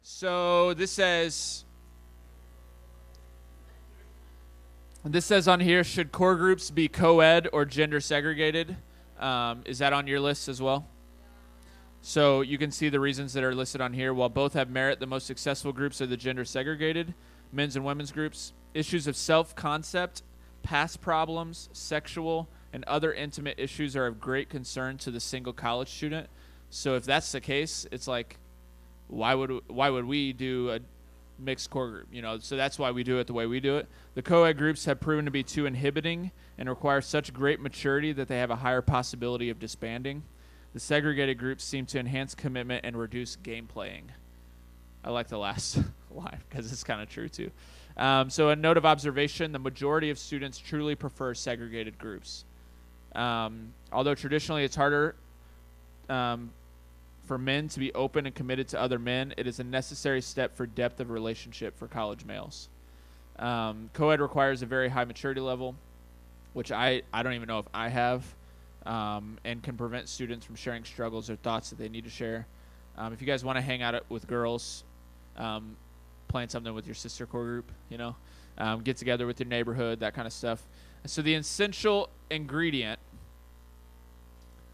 So this says on here, should core groups be co-ed or gender segregated? Is that on your list as well? So you can see the reasons that are listed on here. While both have merit, the most successful groups are the gender segregated, men's and women's groups. Issues of self-concept, past problems, sexual, and other intimate issues are of great concern to the single college student. So if that's the case, it's like, why would we do a mixed core group? So that's why we do it the way we do it. The co-ed groups have proven to be too inhibiting and require such great maturity that they have a higher possibility of disbanding. The segregated groups seem to enhance commitment and reduce game playing. I like the last line because it's kind of true too. So a note of observation, the majority of students truly prefer segregated groups. Although traditionally it's harder for men to be open and committed to other men, it is a necessary step for depth of relationship for college males. Co-ed requires a very high maturity level, which I don't even know if I have, and can prevent students from sharing struggles or thoughts that they need to share. If you guys want to hang out with girls, plan something with your sister core group, get together with your neighborhood, that kind of stuff. So the essential ingredient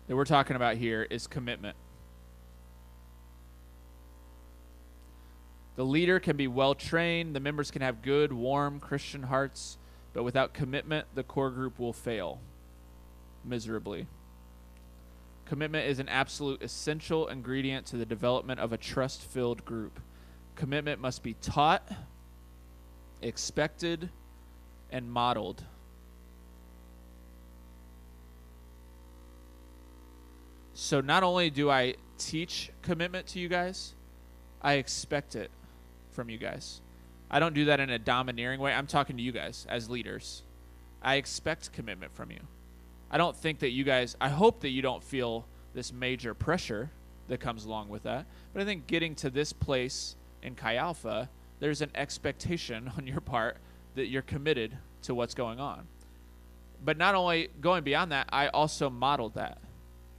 that we're talking about here is commitment. The leader can be well trained, the members can have good, warm Christian hearts, but without commitment, the core group will fail miserably. Commitment is an absolute essential ingredient to the development of a trust-filled group. Commitment must be taught, expected, and modeled. So not only do I teach commitment to you guys, I expect it from you guys. I don't do that in a domineering way. I'm talking to you guys as leaders. I expect commitment from you. I don't think that you guys, I hope that you don't feel this major pressure that comes along with that. But I think getting to this place in Chi Alpha, there's an expectation on your part that you're committed to what's going on. But not only going beyond that, I also modeled that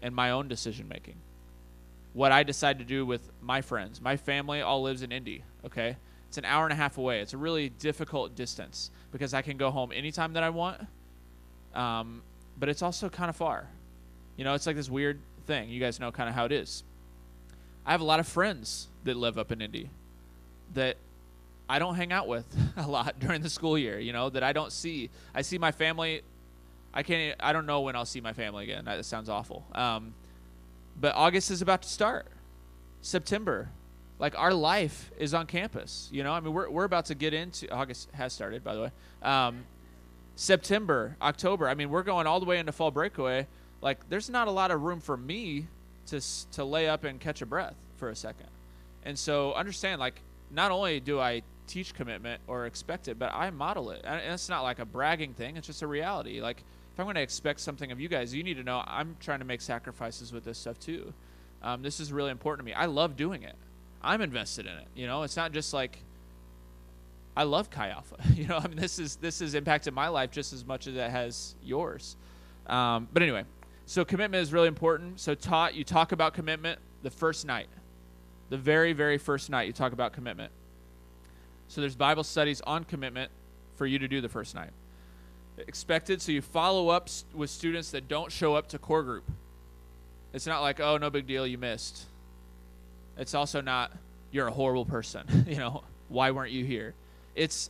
in my own decision making. What I decide to do with my friends. My family all lives in Indy, okay? It's an hour and a half away. It's a really difficult distance because I can go home anytime that I want, but it's also kind of far. It's like this weird thing. You guys know kind of how it is. I have a lot of friends that live up in Indy that I don't hang out with a lot during the school year, that I don't see. I see my family. I don't know when I'll see my family again. That sounds awful. But August is about to start. September. Like, our life is on campus. We're about to get into, August has started, by the way. September, October. We're going all the way into fall breakaway. Like, there's not a lot of room for me to lay up and catch a breath for a second. And so understand, like, not only do I teach commitment or expect it, but I model it. And it's not like a bragging thing. It's just a reality. Like, if I'm going to expect something of you guys, you need to know I'm trying to make sacrifices with this stuff too. This is really important to me. I love doing it. I'm invested in it. It's not just like I love Chi Alpha. This has impacted my life just as much as it has yours. But anyway, so commitment is really important. So you talk about commitment the first night, the very, very first night you talk about commitment. So there's Bible studies on commitment for you to do the first night. Expected, so you follow up with students that don't show up to core group. It's not like, oh, no big deal, you missed. It's also not, you're a horrible person. Why weren't you here? It's,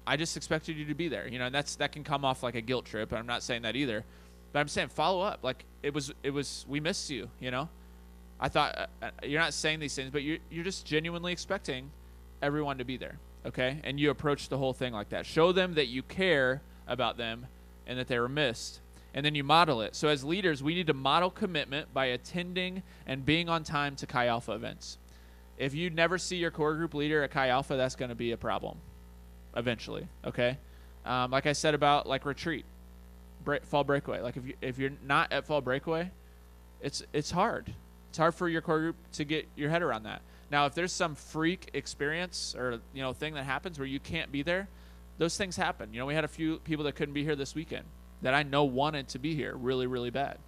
I just expected you to be there. And that can come off like a guilt trip. I'm not saying that either, but I'm saying follow up. Like it was, we missed you. I thought you're not saying these things, but you're just genuinely expecting everyone to be there. Okay, and you approach the whole thing like that. Show them that you care about them and that they were missed, and then you model it. So as leaders, we need to model commitment by attending and being on time to Chi Alpha events. If you never see your core group leader at Chi Alpha, that's going to be a problem eventually. Okay, like I said about like retreat, fall breakaway. Like if you're not at fall breakaway, it's hard. It's hard for your core group to get your head around that. Now, if there's some freak experience or thing that happens where you can't be there, those things happen. We had a few people that couldn't be here this weekend that I know wanted to be here really, really bad.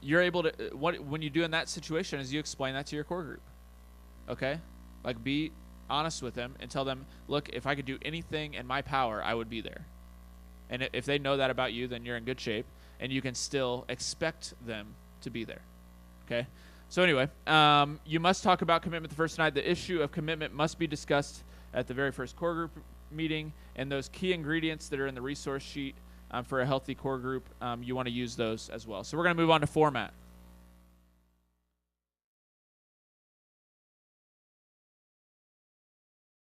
You're able to when you do in that situation is you explain that to your core group. Okay? Like, be honest with them and tell them, look, if I could do anything in my power, I would be there. And if they know that about you, then you're in good shape, and you can still expect them to be there. Okay? So anyway, you must talk about commitment the first night. The issue of commitment must be discussed at the very first core group meeting, and those key ingredients that are in the resource sheet for a healthy core group, you want to use those as well. So we're going to move on to format.